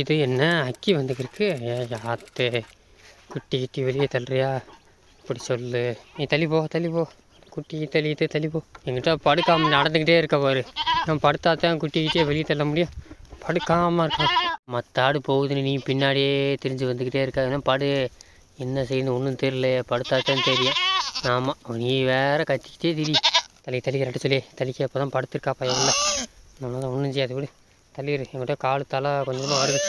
இது என்ன அக்கி வந்துக்கிருக்கு? ஆத்தே, குட்டி கிட்டி வெளியே தள்ளுறியா? இப்படி சொல்லு. நீ தள்ளி போ, தள்ளி போ. குட்டி தள்ளிட்டு தள்ளி போ. எங்கிட்ட படுக்காமல் நடந்துக்கிட்டே இருக்க பாரு. நான் படுத்தாத்தான் குட்டிக்கிட்டே வெளியே தள்ள முடியும். படுக்காமல் இருக்கான். மற்ற ஆடு போகுதுன்னு நீ பின்னாடியே திரிஞ்சு வந்துக்கிட்டே இருக்காதுன்னா படு. என்ன செய்யணும் ஒன்றும் தெரியல. படுத்தாத்தான் தெரியும். ஆமாம், நீ வேற கத்திக்கிட்டே திரி. தள்ளி கரெக்டாக சொல்லி தள்ளிக்க. அப்போ தான் படுத்துருக்கா பையன் இல்லை. நம்மளால் தான் ஒன்றும் செய்யாது விடு. தள்ளிடு. என்கிட்ட காலு தலை கொஞ்சமாக வருது.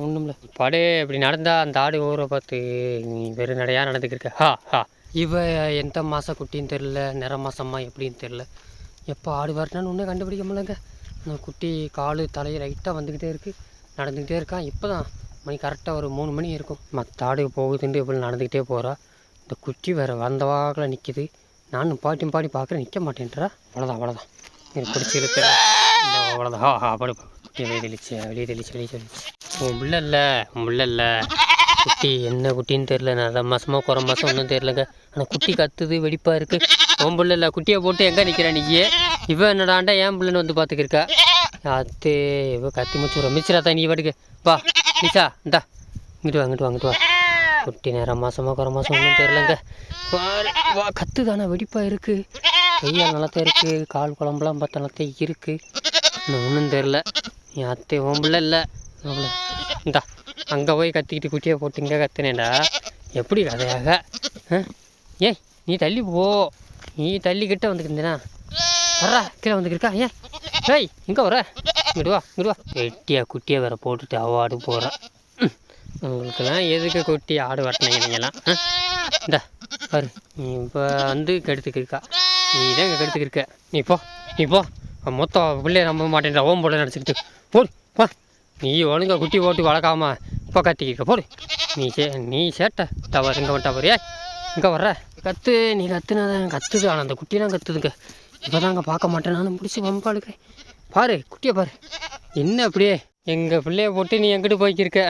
ஒன்றும் இல்லை. படு. இப்படி நடந்தால் அந்த ஆடு ஊரை பார்த்து நீ வெறும் நடையாக நடந்துக்கிருக்க. ஹா. இவ எந்த மாதம் குட்டின்னு தெரில, நிற மாதமா எப்படின்னு தெரில. எப்போ ஆடு வரட்டான்னு ஒன்றும் கண்டுபிடிக்க முடியலங்க. அந்த குட்டி காலு தலையை லைட்டாக வந்துக்கிட்டே இருக்குது, நடந்துக்கிட்டே இருக்கான். இப்போ தான் மணி கரெக்டாக ஒரு 3 மணி இருக்கும். மற்ற ஆடு போகுதுன்ட்டு எப்படி நடந்துக்கிட்டே போகிறா. இந்த குட்டி வேறு வந்த வாக்கில் நிற்கிது. நானும் பாட்டி பார்க்குறேன், நிற்க மாட்டேன்றா. அவ்வளோதான் எனக்கு பிடிச்சி இழுக்கிற. அவ்வளோதான். படு. குட்டியை வெளியே தெளிச்சு. உன் பிள்ளை இல்லை குட்டி. என்ன குட்டின்னு தெரில. நான் மாதமாக குறை மாதம் ஒன்றும் தெரிலங்க. ஆனால் குட்டி கத்துது, வெடிப்பாக இருக்குது. உன் பிள்ளை இல்லை. குட்டியை போட்டு எங்கே நிற்கிறேன் நீயே? இவன் என்னடாண்டா என் பிள்ளைன்னு வந்து பார்த்துக்கிருக்கா. அத்தே, இவ கத்தி முடிச்சு மிச்சிரா தான். நீ பாட்டுக்கு வா நிச்சா. இந்தா இங்கிட்டு வா. குட்டி நேரம் மாதமாக குறை மாதம் ஒன்றும் தெரிலங்க. வா கத்து தானே, வெடிப்பாக இருக்குது. கையால் நல்லாத்தான் இருக்குது. கால் குழம்புலாம் பார்த்தா நல்லாத்தான் இருக்குது. இன்னும் ஒன்றும் தெரில. என் அத்தை உன் பிள்ளை இல்லை. இந்தா அங்கே போய் கத்திக்கிட்டு குட்டியை போட்டு இங்கே கத்துனேண்டா. எப்படி கதையாக? ஏய், நீ தள்ளி போ. நீ தள்ளிக்கிட்ட வந்துக்கிட்டேனா? வர்றா, கீழே வந்துக்கிருக்கா. ஏய் இங்கே வர. இங்கிட்டு வா. வெட்டியா குட்டியை வேற போட்டுட்டு அவாடு போகிறேன். உங்களுக்கெல்லாம் எதுக்கு குட்டி ஆடு வரட்டினீங்க நீங்களாம்? இந்தா பாரு, நீ இப்போ வந்து கெடுத்துக்கிருக்கா. நீ தான் இங்கே கெடுத்துக்கிருக்க. நீ போ. மொத்தம் பிள்ளைய நம்ப மாட்டேன்ற. ஓம் போல நினச்சிக்கிட்டு போடு. பா, நீ ஒழுங்கா குட்டி போட்டு வளர்க்காம இப்போ கத்திக்கிருக்க போடு. நீ சேட்டை தவறு. இங்கே வந்துட்டா பாரு. இங்கே வர்ற கத்து. நீ கத்துனாதான் கத்துது. ஆனால் அந்த குட்டியெல்லாம் கத்துதுங்க. இப்போ தாங்க பார்க்க மாட்டேன். நானும் பிடிச்சி வம்பாளுக்கிறேன். பாரு குட்டியை பாரு. என்ன அப்படியே எங்கள் பிள்ளைய போட்டு நீ எங்கிட்டு போய்க்கிருக்க?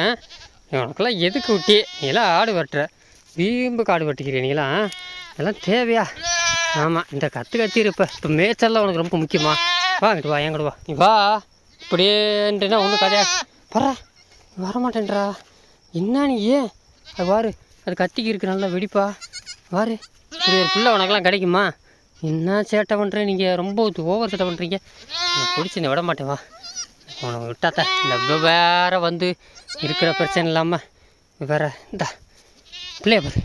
உனக்கெல்லாம் எதுக்கு குட்டி? நீலாம் ஆடு வெட்டுற, வீம்புக்கு ஆடு வெட்டிக்கிறீ நீலாம். இதெல்லாம் தேவையா? ஆமாம், இந்த கத்தி இருப்ப. இப்போ மேய்ச்சல்லாம் உனக்கு ரொம்ப முக்கியமா? வா இங்கிட்டு வா, எங்கிட்டு வா. நீ வா. இப்படியேன்றா ஒன்றும் கதையா? பரா, வரமாட்டேன்றா. என்ன நீ? அது வாரு, அது கத்திக்கு இருக்கு நல்லா வெடிப்பா. வாரு, இப்படி ஒரு பிள்ளை உனக்கெல்லாம் கிடைக்குமா? என்ன சேட்டை பண்ணுறேன் நீங்கள்? ரொம்ப ஓவர் சேட்டை பண்ணுறீங்க. பிடிச்சி நீ விட மாட்டேன். வா, உனக்கு விட்டாத்த இந்த வேற வந்து இருக்கிற பிரச்சனை இல்லாமல் வேற. இந்தா பிள்ளைய பாரு.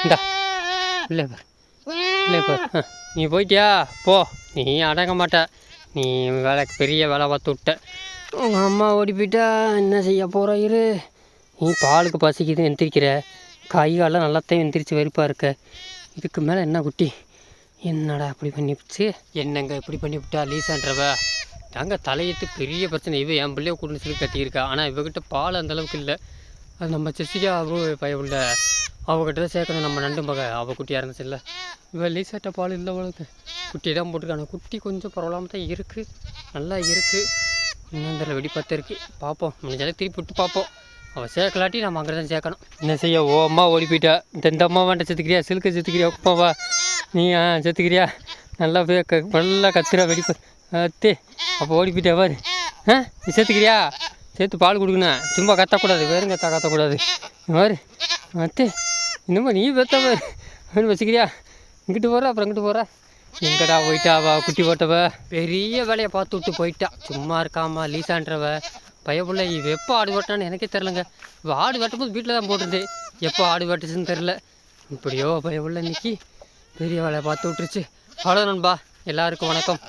இந்தா பிள்ளைய பாரு. நீ போயிட்டியா? போ. நீ அடங்க மாட்ட. நீ பெரிய வேலை பார்த்து விட்ட. உங்கள் அம்மா ஓடி போயிட்டா என்ன செய்ய போகிற? இரு. நீ பாலுக்கு பசிக்குதுன்னு எந்திரிக்கிற. கை காலெலாம் நல்லாத்தையும் எந்திரிச்சு வெறுப்பாக இருக்க. இதுக்கு மேலே என்ன குட்டி? என்னடா இப்படி பண்ணிவிச்சு? என்னங்க இப்படி பண்ணிவிட்டா லீசான்றவ? தாங்க தலையெடுத்து பெரிய பிரச்சனை. என் பிள்ளைய கூட்டுன்னு சொல்லி கட்டியிருக்கா. ஆனால் இவகிட்ட பால் அந்தளவுக்கு இல்லை. அது நம்ம செசிக்கா பயவுள்ள அவகிட்ட தான் சேர்க்கணும். நம்ம நண்டு மக அவள் குட்டியாக இருந்துச்சு இல்லை. இவள் லீசாட்ட பால் இல்லை அவளுக்கு. குட்டி தான் போட்டிருக்காங்க. குட்டி கொஞ்சம் பரவாயில்லாமல் தான் இருக்குது, நல்லா இருக்குது. இன்னும் தெரியல, வெடிப்பாத்த இருக்குது. பார்ப்போம், முடிஞ்சாலே திருப்பி விட்டு பார்ப்போம். அவள் சேர்க்கலாட்டி நம்ம அங்கே தான் சேர்க்கணும். என்ன செய்ய? ஓ அம்மா ஓடி போயிட்டா. இந்த அம்மா வேண்ட செத்துக்கிறியா? சிலுக்க செத்துக்கிறியா? அப்பாவா நீ? செத்துக்கிறியா? நல்லா நல்லா கத்துறா வெடிப்பா. அத்தே, அப்போ ஓடி போயிட்டா பாரு. நீ சேர்த்துக்கிறியா? சேர்த்து பால் கொடுக்கணும். சும்மா கத்தக்கூடாது, வேறுங்க கத்தக்கூடாது பாரு. அத்தே, இன்னும் நீ பெத்த பாரு. வச்சுக்கிறியா? இங்கிட்டு போகிற, அப்புறம் இங்கிட்டு போகிற. எங்கடா போயிட்டாவா? குட்டி போட்டவ பெரிய வேலையை பார்த்து விட்டு போயிட்டா. சும்மா இருக்காமா லீசான்றவ பயப்புள்ள. இவ எப்போ ஆடு வெட்டான்னு எனக்கே தெரிலங்க. இப்போ ஆடு வெட்டும்போது வீட்டில் தான் போட்டுருந்தேன். எப்போ ஆடு வெட்டுச்சுன்னு தெரில. இப்படியோ பயப்புள்ள இன்னைக்கு பெரிய வேலையை பார்த்து விட்டுருச்சு. அவ்வளோ நண்பா, எல்லாருக்கும் வணக்கம்.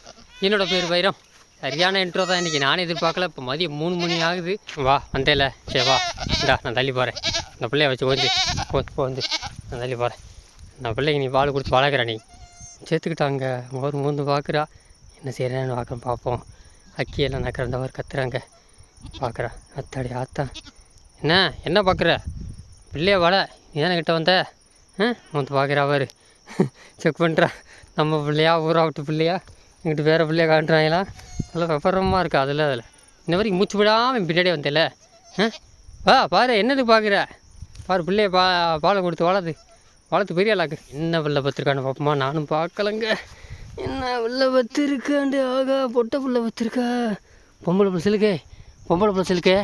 என்னோடய பேர் வைரம். சரியான இன்ட்ரோ தான் இன்றைக்கி. நானே எதிர்பார்க்கல. இப்போ மதியம் 3 மணி ஆகுது. வா வந்தேல, சரி வா. இந்தா நான் தள்ளி போகிறேன். இந்த பிள்ளைய வச்சு வந்து நான் தள்ளி போகிறேன். நான் பிள்ளைக்கு நீ பால் கொடுத்து வளர்க்குறேன். நீ சேர்த்துக்கிட்டாங்க. ஒரு மூந்து பார்க்குறா. என்ன செய்கிறேன்னு பார்க்குறேன். பார்ப்போம். அக்கியெல்லாம் நக்கிறந்தவர் கத்துறாங்க. பார்க்குறேன். அத்தாடி ஆத்தா, என்ன பார்க்குற? பிள்ளைய வள. நீ தானே கிட்ட வந்த? வந்து பார்க்குறா அவர். செக் பண்ணுறா. நம்ம பிள்ளையா, ஊரா விட்டு பிள்ளையா, எங்கிட்ட வேறு பிள்ளையா காட்டுறாங்களா? நல்லா விவரமாக இருக்கா. அதில் இன்ன வரைக்கும் மூச்சு விடாமல் பின்னாடியே வந்தேல. வா பாரு, என்னது பார்க்குற? பாரு பிள்ளைய பாலை கொடுத்து வளர்த்து பெரிய ஆளாக்கு. என்ன பிள்ளை பத்திருக்கான்னு பார்ப்போமா? நானும் பார்க்கலங்க. என்ன பிள்ளை பத்திருக்காண்டு? ஆகா, பொட்டை பிள்ளை பத்திருக்கா. பொம்பளை பிள்ளை சிலுக்கே.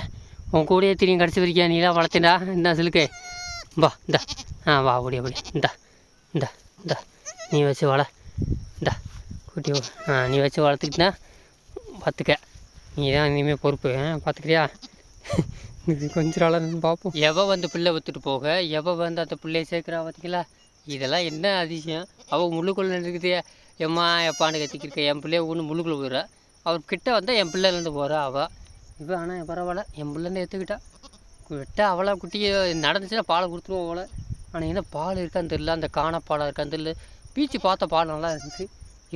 உன் கூடயே திரியும் கடைசி வரைக்கும் நீலாம் வளர்த்துடா. இந்த சிலுக்கு வா இந்தா. வா ஓடியா ஓடியா. இந்தா நீ வச்சு வள. இந்தா குட்டி நீ வச்சு வளர்த்துக்கிட்டா பார்த்துக்க. நீ தான் இனிமேல் பொறுப்பு. பார்த்துக்கிறியா? இது கொஞ்சம் நாளாக பார்ப்போம். எவள் வந்து பிள்ளை விற்றுட்டு போக எவள் வந்து அந்த பிள்ளையை சேர்க்குறா பார்த்திங்களா? இதெல்லாம் என்ன அதிசயம். அவள் முள்ளுக்குள்ளே இருக்குது. எம்மா எப்பான்னு கத்திக்கிருக்க. என் பிள்ளைய ஒன்று முள்ளுக்குள்ளே போயிடுறா. அவர்கிட்ட வந்தால் என் பிள்ளைலேருந்து போகிறா அவள். இப்போ ஆனால் பரவாயில்ல, என் பிள்ளைன்னு ஏற்றுக்கிட்டா. விட்டா அவளை குட்டியை நடந்துச்சுன்னா பாலை கொடுத்துருவோம் அவளை. ஆனால் என்ன பால் இருக்கான்னு தெரியல. அந்த காணப்பாலாக இருக்கான்னு தெரியல. பீச்சு பார்த்த பால் நல்லா இருந்துச்சு.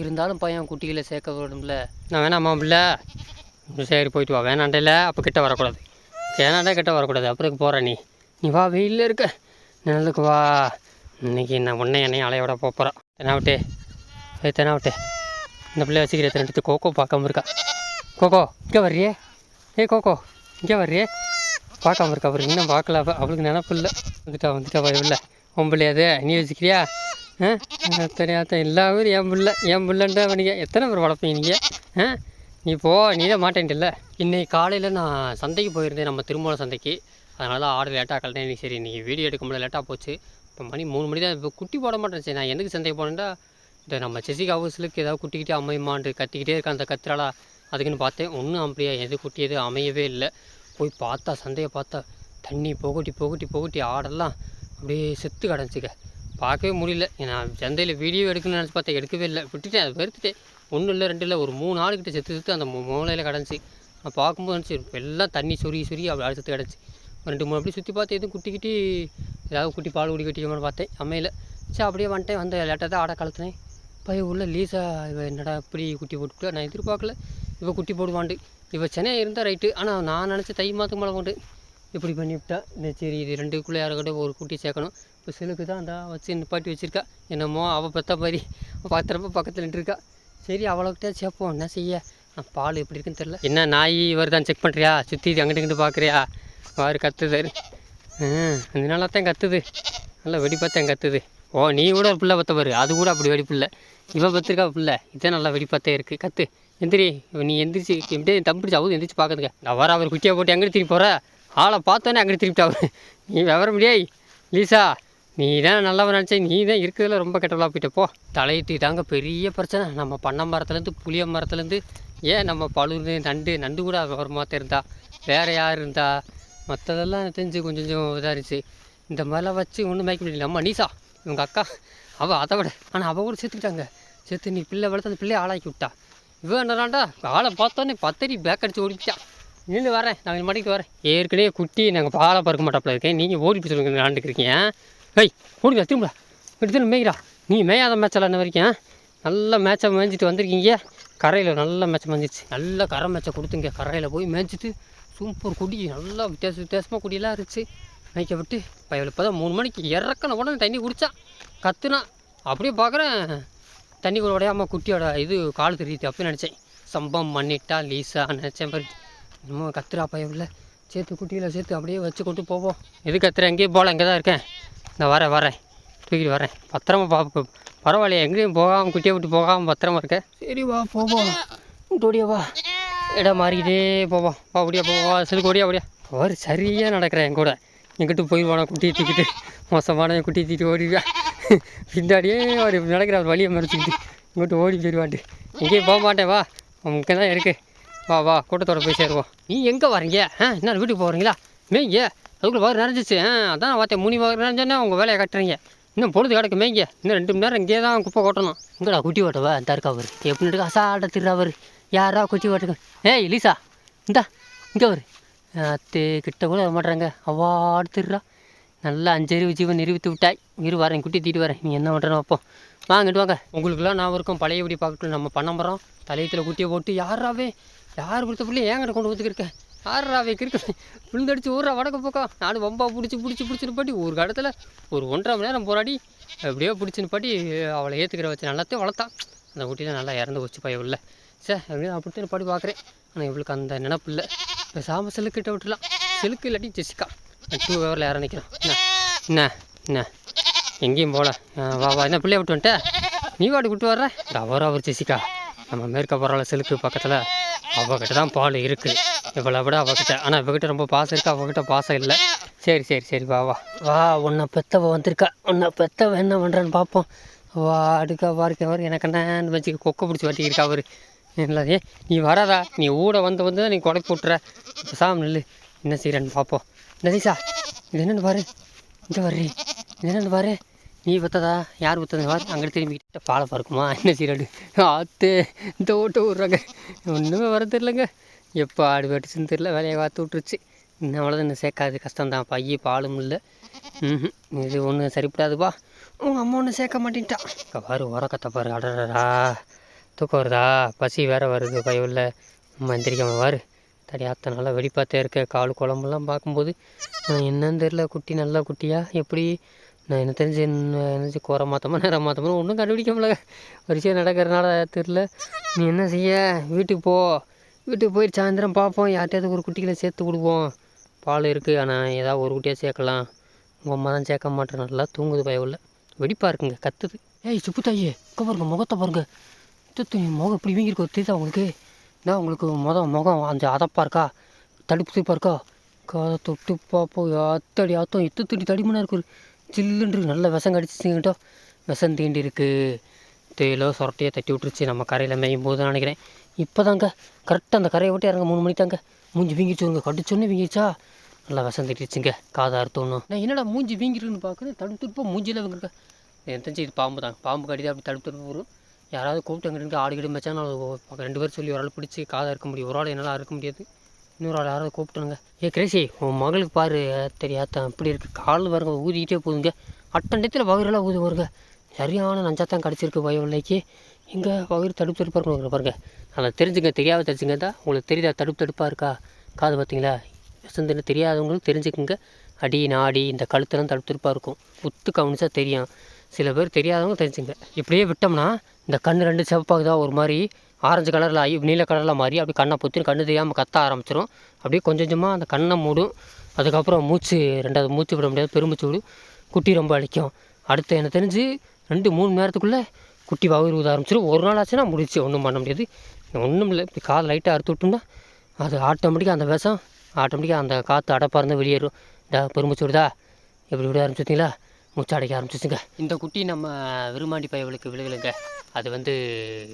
இருந்தாலும் பையன் குட்டிகளை சேர்க்க விடும்ல. நான் வேணாம்மா பிள்ளை. சரி போயிட்டு வா. வேணாண்டல அப்போ கிட்ட வரக்கூடாது. வேணாண்டா கிட்ட வரக்கூடாது. அப்புறம் போகிற நீ வா. வெயிலில் இருக்க நல்லதுக்கு வா. இன்றைக்கி நான் என்னையும் அலையோட போகிறேன். தெனாவட்டே இந்த பிள்ளை வச்சுக்கிறேன். ரெண்டு கோகோ பார்க்காம இருக்கா. கோகோ இங்கே வர்றியே. கோகோ இங்கே வர்றியே. பார்க்காம இருக்கா. அவர் இன்னும் பார்க்கல. அவளுக்கு நினப்பு இல்லை. வந்துட்டா இல்லை. உன் பிள்ளையாது நீ வச்சுக்கிறியா? தெரியாத எல்லாரும் என் பிள்ளைன்றா பண்ணிக்க. எத்தனை பேர் வளர்ப்பீங்க நீங்கள்? நீ நீ தான் மாட்டேன்ட்டில்ல. இன்றைக்கி காலையில் நான் சந்தைக்கு போயிருந்தேன், நம்ம திருமூல சந்தைக்கு. அதனால தான் ஆர்டர் லேட்டாக கலட்டேன். இன்றைக்கி சரி இன்றைக்கி வீடியோ எடுக்க முடியல, லேட்டாக போச்சு. இப்போ மணி 3 மணி தான். இப்போ குட்டி போட மாட்டேன். சரி நான் எதுக்கு சந்தைக்கு போனேன்டா, இந்த நம்ம செசிகா ஹவுஸுக்கு ஏதாவது குட்டிக்கிட்டே அமையுமான்னு கத்திக்கிட்டே இருக்கேன். அந்த கத்திராலா அதுக்குன்னு பார்த்தேன். ஒன்றும் அப்படியா எது குட்டி எது அமையவே இல்லை. போய் பார்த்தா சந்தையை பார்த்தா தண்ணி புகட்டி ஆடெல்லாம் அப்படியே செத்து கிடச்சிக்க. பார்க்கவே முடியல. நான் சந்தையில் வீடியோ எடுக்கணும்னு நினச்சி பார்த்தேன், எடுக்கவே இல்லை. விட்டுட்டேன். அதை வெறுத்துட்டேன். 1 இல்லை 2 இல்லை ஒரு 3 ஆடுகிட்ட செத்து அந்த மூலையில் கிடந்துச்சு. நான் பார்க்கும்போது நினச்சி எல்லாம் தண்ணி சொறி அப்படி ஆடு செத்து கிடச்சி. 2-3 அப்படி சுற்றி பார்த்து எதுவும் குட்டிக்கிட்டி ஏதாவது குட்டி பால் குடி கட்டிக்கணும்னு பார்த்தேன். அமையில் சரி அப்படியே வந்துட்டேன். வந்து லேட்டாக தான் ஆடை கலத்துனேன். பையன் உள்ள லீஸா இவன் என்னடா இப்படி குட்டி போட்டுவிட்டு நான் எதிர்பார்க்கல. இவள் குட்டி போடுவாண்டு. இவள் சென்னை இருந்தால் ரைட்டு. ஆனால் நான் நினச்ச தை மாதத்துக்கு மேலே கொண்டு இப்படி பண்ணிவிட்டா. சரி இது 2க்குள்ளே யாருக்கிட்ட ஒரு குட்டி சேர்க்கணும். இப்போ சிலுக்கு தான் அந்த வச்சு நிப்பாட்டி வச்சுருக்கா. என்னமோ அவள் பெற்ற மாதிரி பார்த்துறப்ப பக்கத்தில் நின்றுருக்கா. சரி அவளக்கிட்டே சேர்ப்போம். என்ன செய்ய? நான் பால் எப்படி இருக்குன்னு தெரில. என்ன நாய் வருதான் செக் பண்ணுறியா? சுற்றி அங்கிட்டு பார்க்குறியா? வாரு கத்துது. அதனால தான் கத்துது. நல்லா வெடிப்பாத்தான் கத்துது. நீ கூட ஒரு பிள்ளை பற்ற பாரு. அது கூட அப்படி வெடிப்பில்லை. இவன் பத்திரிக்கா பிள்ளை இதான் நல்லா வெடிப்பாத்தே இருக்குது. கத்து எந்திரி. நீ எந்திரிச்சு எப்படியே தம்பிடிச்சு அவுது எந்திரிச்சு பார்க்குதுங்க. நான் வர அவர் குட்டியை போட்டு எங்கிட்ட திருப்பி போகிற ஆளை பார்த்தோன்னே அங்கிட்டு திருப்பிட்டு அவர். நீ விவர முடியாய் லீசா. நீ தான் நல்லவன் நினச்சேன். நீ தான் இருக்கிறதுல ரொம்ப கெட்டவளாக போயிட்டப்போ. தலையீட்டு தாங்க பெரிய பிரச்சனை. நம்ம பண்ணை மரத்துலேருந்து புளிய மரத்துலேருந்து ஏன் நம்ம பழுது நண்டு கூட ஒரு மாற்றம் இருந்தா வேறு யார் இருந்தா மற்றதெல்லாம் தெரிஞ்சு கொஞ்சம் இதாக இருந்துச்சு. இந்த மாதிரிலாம் வச்சு ஒன்றும் மேய்க்க முடியல. நம்ம நீசா இவங்க அக்கா அவள் அதை விட. ஆனால் அவள் கூட சேர்த்துக்கிட்டாங்க. சேர்த்து நீ பிள்ளை வளர்த்து அந்த பிள்ளையை ஆளாக்கி விட்டா. இவன் என்னடாண்டா ஆளை பார்த்தோன்னே 10 அடி பேக் அடிச்சு ஓடிப்பிட்டா. நின்று வரேன் நான் 2 மணிக்கு வரேன். ஏற்கனவே குட்டி நாங்கள் பாலை பறக்க மாட்டாப்பில் இருக்கேன். நீங்கள் ஓடிட்டு சொல்லுங்க ஆண்டுக்கிறீங்க. ஓடிடா திரும்ப எடுத்து மேய்கிறா. நீ மேயாத மேட்செல்லாம் என்ன வரைக்கும் நல்ல மேட்சை மேய்ஞ்சிட்டு வந்திருக்கீங்க. கரையில் நல்ல மேட்சை மேய்ஞ்சிச்சு. நல்ல கரை மேட்சை கொடுத்துங்க. கரையில் போய் மேய்ச்சிட்டு சூப்பர் குடி நல்லா வித்தியாசமாக குடியெல்லாம் இருந்துச்சு. மேய்க்க விட்டு பையன் இப்போ தான் 3 மணிக்கு இறக்கன உடனே தண்ணி குடித்தான். கத்துனா அப்படியே பார்க்குறேன் தண்ணி கூட உடையாமல் குட்டியோட இது கால் தெரியுது. அப்போ நினச்சேன் சம்பம் பண்ணிட்டா லீஸா நினச்சேன். பாரு இன்னும் கத்துறா பையன் சேர்த்து குட்டியில் சேர்த்து அப்படியே வச்சு கொண்டு போவோம். எது கத்துறேன்? எங்கேயும் போகல, இங்கே தான் இருக்கேன். நான் வரேன் தூக்கிட்டு வரேன். பத்திரமா பார்ப்போம். பரவாயில்லையா எங்கேயும் போகாமல் குட்டியை விட்டு போகாமல் பத்திரமா இருக்கேன். சரி வா போவோம். ஓடியா வா. இடம் மாறிக்கிட்டே போவோம். வா ஓடியா போவா. சிலுக்கு ஓடியா. அவர் சரியாக நடக்கிறேன். என் கூட எங்கிட்ட போயிடுவானா குட்டியை தூக்கிட்டு. மோசமான குட்டியை தூக்கிட்டு ஓடிடுவேன். பின்னாடியே அவர் நடக்கிற அவர் வழியை மறைச்சிக்கிட்டு இங்கிட்ட ஓடி போயிடுவான்ட்டு. எங்கேயும் போக மாட்டேன். வா உங்க தான் இருக்குது. வா கூட்டத்தோட போய் சேருவோம். நீ எங்கே வரீங்க? என்ன வீட்டுக்கு போகிறீங்களா? மேய்ங்க அதுக்குள்ளே வர நிறைஞ்சிச்சு. அதான் பார்த்தேன் 3 வர நிறைஞ்சோன்னே உங்கள் வேலையை கட்டுறீங்க. இன்னும் பொழுது கிடக்கு மேய்ங்க. இன்னும் 2 மணி நேரம் இங்கே தான் குப்பை கொட்டணும். இங்கடா குட்டி ஓட்டவா இந்த இருக்கா அவர் எப்படின்னு அசால்ட்ட திருறாவர். யாரா குட்டி ஓட்டுங்க? லீசா இந்தா இங்கே வரு. கிட்ட கூட வர மாட்டுறாங்க. அவ்வாடு திருறா. நல்லா 5 அறிவு ஜீவன் நிரூபித்து விட்டாய். வரேன் குட்டி தீட்டு வரேன். நீ என்ன பண்ணுறேன்னு வைப்போம். வாங்கிட்டு வாங்க. உங்களுக்குலாம் நான் இருக்கும் பழையபடி பார்க்கல. நம்ம பண்ண மரம் தலையத்தில் குட்டியை போட்டு யார் கொடுத்த பிள்ளை ஏங்கிட்ட கொண்டு வந்துக்கிருக்கேன். யாராவே கிருக்கு விழுந்தடிச்சு ஊரா வடக்கு பக்கம். நானும் வம்பா பிடிச்சின்னு பாட்டி ஒரு கடத்தில் ஒரு 1.5 மணி நேரம் போராடி எப்படியோ பிடிச்சின்னு பாட்டி அவளை ஏற்றுக்கிற வச்சு நல்லாத்தையும் வளர்த்தான். அந்த குட்டியில் நல்லா இறந்து போச்சு பையன் உள்ள. எப்படியும் அப்படித்தான் பாடி பார்க்குறேன். ஆனால் இவளுக்கு அந்த நினப்பு இல்லை. இப்போ செலுக்கிட்ட விட்டுலாம். செலுக்கு இல்லாட்டி ஜெசிகா 2 ஹவரில் இற நிற்கிறான். என்ன எங்கேயும் போகல. வா என்ன பிள்ளைய விட்டு வந்துட்டேன். நீ வாடி விட்டு வர்ற. அவர் ஜெசிகா நம்ம மேற்க போகிறாள் செலுக்கு பக்கத்தில் அவகிட்ட தான் பால் இருக்குது. இவ்வளோ விட அவகிட்ட, ஆனால் இவகிட்ட ரொம்ப பாசம் இருக்கா, அவகிட்ட பாசம் இல்லை. சரி சரி சரி, வா வா வா, உன்னை பெத்தவ வந்திருக்கா, உன்னை பெத்தவ என்ன பண்ணுறான்னு பார்ப்போம். வா அடுக்கா வாருக்க வரும் எனக்கு என்னன்னு வச்சு கொக்கை பிடிச்சி வட்டிக்கிருக்கா அவர். இல்லை நீ வராதா, நீ ஊட வந்து தான் நீ கொடை போட்டுற. இப்போ சாமி நெல் என்ன செய்கிறேன்னு பார்ப்போம். நதிசா இது என்னென்னு பாரு, இங்கே வர்றி, இது என்னென்னு பாரு, நீ பத்ததா யார் பத்தது பாரு. அங்கே திரும்பிக்கிட்ட பாலை பறக்குமா என்ன செய்யறாடு ஆத்து இந்த ஓட்டு விட்றாங்க. ஒன்றுமே வர தெரிலங்க, எப்போ ஆடு வெட்டுச்சுன்னு தெரில, வேலையை பார்த்து விட்டுருச்சு. இன்னும் அவ்வளோதான், இன்னும் சேர்க்காது, கஷ்டம்தான். பைய பாலும் இல்லை. இது ஒன்றும் சரிப்படாதுப்பா. உங்கள் அம்மா ஒன்றும் சேர்க்க மாட்டேன்ட்டா. பாரு உரக்கத்தை பாரு, அடடா தூக்கம் வருதா, பசி வேற வருது பயவில். மந்திரிக்காம பாரு தடி ஆத்த நல்லா வெடிப்பாத்தே இருக்க. கால் குழம்புலாம் பார்க்கும்போது என்னன்னு தெரில, குட்டி நல்லா குட்டியா எப்படி. நான் என்ன தெரிஞ்சு என்ன குறை மாற்றமா நேரம் மாற்றமா ஒன்றும் கண்டுபிடிக்க முடியல, வரிசையாக நடக்கிறனால தெரில. நீ என்ன செய்ய, வீட்டுக்கு போ, வீட்டுக்கு போயிட்டு சாயந்தரம் பார்ப்போம், யார்கிட்டயாவது ஒரு குட்டிகளை சேர்த்து கொடுப்போம். பால் இருக்குது, ஆனால் ஏதாவது ஒரு குட்டியாக சேர்க்கலாம். உங்கள் அம்மா தான் சேர்க்க மாட்டேன், நல்லா தூங்குது பயவில், வெடிப்பாக இருக்குங்க, கத்துது. ஏய் சுப்பு தாயே, இங்கே பாருங்க முகத்தை பாருங்க, முகம் இப்படி வீங்கிருக்கு தெரியுதா உங்களுக்கு? இதான் உங்களுக்கு முகம் அந்த அதப்பாக இருக்கா, தடுப்பு தடுப்பாக இருக்கா, காதை தொட்டு பார்ப்போம். அத்தடி ஆத்தம் எத்து தடிமனாக இருக்கு, சில்லுன்று நல்ல விஷம் கடிச்சிக்கிட்டோம். விஷம் தீண்டி இருக்குது, தேயிலோ சொரட்டையை தட்டி விட்டுருச்சு. நம்ம கரையில் மேயும் போது நினைக்கிறேன். இப்போ தாங்க கரெக்டாக அந்த கரையை விட்டு இறங்க 3 மணி தாங்க மூஞ்சி வீங்கிச்சுங்க, கடிச்சோன்னே வீங்கிச்சா, நல்லா விஷம் தட்டிடுச்சுங்க. காதை அறுத்தோன்னும். நான் என்னடா மூஞ்சி வீங்கிருக்குன்னு பார்க்குறேன், தடுப்பு மூஞ்சியில் வீங்கிருக்க. எனக்கு தெரிஞ்சு இது பாம்பு தான், பாம்பு கடிதான் அப்படி தடுப்பு வரும். யாராவது கூப்பிட்டு அங்கிட்டு ஆடு கிட்ட வச்சா நான் 2 பேர் சொல்லி ஒரு ஆள் பிடிச்சி காதை இருக்க முடியும், ஒரு ஆள் என்னால் இருக்க முடியாது. இன்னொரு ஆள் யாராவது கூப்பிட்டுருங்க. கிரேசி உன் மகளுக்கு பாரு தெரியாதான் இப்படி இருக்குது, கால் வருங்க ஊதிக்கிட்டே போகுதுங்க, அட்டண்டத்தில் வயிறெல்லாம் ஊது வருங்க. சரியான நஞ்சாத்தான் கிடச்சிருக்கு பயவில்லைக்கு. எங்கே வயிறு தடுப்பாக இருக்கணும் பாருங்க. அதை தெரிஞ்சுங்க, தெரியாத தெரிஞ்சுங்க தான். உங்களுக்கு தெரியுதா தடுப்பாக இருக்கா காது பார்த்தீங்களா? விஷந்துன்னு தெரியாதவங்களுக்கு தெரிஞ்சுக்குங்க. அடி நாடி இந்த கழுத்தெல்லாம் தடுப்பாக இருக்கும், உத்து கவனிச்சா தெரியும். சில பேர் தெரியாதவங்க தெரிஞ்சுங்க. இப்படியே விட்டோம்னா இந்த கண் 2 சிவப்பாகுதா, ஒரு மாதிரி ஆரஞ்சு கலரில் ஆகி நீல கலரில் மாறி அப்படி கண்ணை பொத்தின்னு கண்ணு தெரியாமல் கத்த ஆரம்பிச்சிடும். அப்படியே கொஞ்சம் கொஞ்சமாக அந்த கண்ணை மூடும். அதுக்கப்புறம் ரெண்டாவது மூச்சு விட முடியாது, பெருமூச்சு விடும். குட்டி ரொம்ப அழிக்கும். அடுத்து எனக்கு தெரிஞ்சு 2-3 மணி நேரத்துக்குள்ளே குட்டி வயிறு ஊத ஆரம்பிச்சிடும். ஒரு நாள் ஆச்சுன்னா முடிச்சு, ஒன்றும் பண்ண முடியாது. ஒன்றும் இல்லை, இப்படி காது லைட்டாக அறுத்து விட்டோம்னா அது ஆட்டோமேட்டிக்காக அந்த விஷம் ஆட்டோமேட்டிக்காக அந்த காற்று அடப்பாக இருந்தால் வெளியேறும். இந்த பெருமூச்சு விடுதா, எப்படி விட ஆரம்பிச்சிட்டிங்களா, மூச்சு அடைக்க ஆரம்பிச்சிச்சுங்க. இந்த குட்டி நம்ம விரும்மாண்டி பயவளுக்கு விழுகலைங்க, அது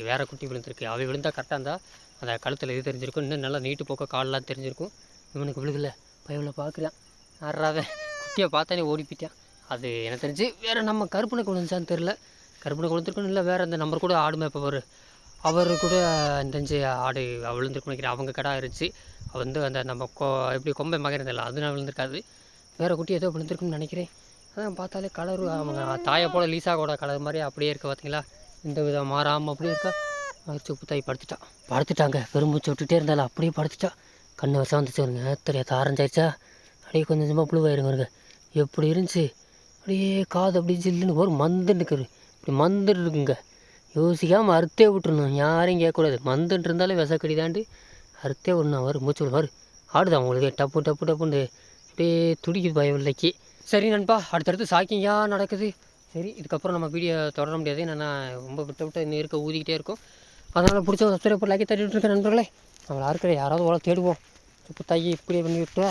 வேறு குட்டி விழுந்திருக்கு. அவை விழுந்தால் கரெக்டாக இருந்தால் அந்த கழுத்தில் இது தெரிஞ்சிருக்கும், இன்னும் நல்லா நீட்டு போக்க காலெலாம் தெரிஞ்சிருக்கும். இவனுக்கு விழுகலை, பயவில் பார்க்குறான். யாராவே குட்டியை பார்த்தானே ஓடி போயிட்டான். அது எனக்கு தெரிஞ்சு வேறு நம்ம கருப்பனை விழுந்துச்சான்னு தெரில, கருப்பனை விழுந்திருக்கணும், இல்லை வேறு அந்த நம்பர் கூட ஆடு மேய்ப்பவர் அவர் கூட தெரிஞ்சு ஆடு விழுந்திருக்குன்னு நினைக்கிறேன். அவங்க கடை இருந்துச்சு, அந்த நம்ம எப்படி கொம்பை மகரதில்லை அதனால விழுந்திருக்காது, வேறு குட்டி ஏதோ விழுந்திருக்குன்னு நினைக்கிறேன். அதான் பார்த்தாலே கலரு அவங்க தாயை போல் லீசாவோட கலர் மாதிரி அப்படியே இருக்குது பார்த்தீங்களா, இந்த விதம் மாறாமல் அப்படியே இருக்கா. சுப்பு தாய் படுத்துட்டாங்க, பெரும்பூச்சி விட்டுட்டே இருந்தாலும் அப்படியே படுத்துட்டா. கண்ணு வருஷம் வந்துச்சு வருங்க, தெரியாது ஆரஞ்சாயிடுச்சா, அப்படியே கொஞ்சம் கொஞ்சமாக புழுவாயிருங்க வருங்க. எப்படி இருந்துச்சு, அப்படியே காது அப்படியே ஜில்லுன்னு ஒரு மந்துன்னு இருக்குது, இப்படி மந்துன்னு இருக்குங்க. யோசிக்காமல் அறுத்தே விட்டுருணும், யாரையும் கேட்கக்கூடாது. மந்துன்னு இருந்தாலே விசக்கடி தாண்டி அறுத்தே விடணும். வரும் மூச்சு விடு வரும், ஆடுதான் உங்களுக்கு டப்பு டப்பு டப்புன்னு அப்படியே துடிக்குது பயவில்லைக்கு. சரி நண்பா, அடுத்தடுத்து சாக்கிங்கா நடக்குது. சரி, இதுக்கப்புறம் நம்ம வீடியோ தொடர முடியாது, என்னென்னா ரொம்ப விட்டு இன்னும் இருக்க ஊதிக்கிட்டே இருக்கும். அதனால் பிடிச்ச சப்ஸ்கிரைப் லைக்கை தட்டிகிட்டு இருக்கேன் நண்பர்களே. நம்மளா இருக்கிற யாராவது ஓலை தேடுவோம். இப்போ தாயி இப்படியே பண்ணி விட்டு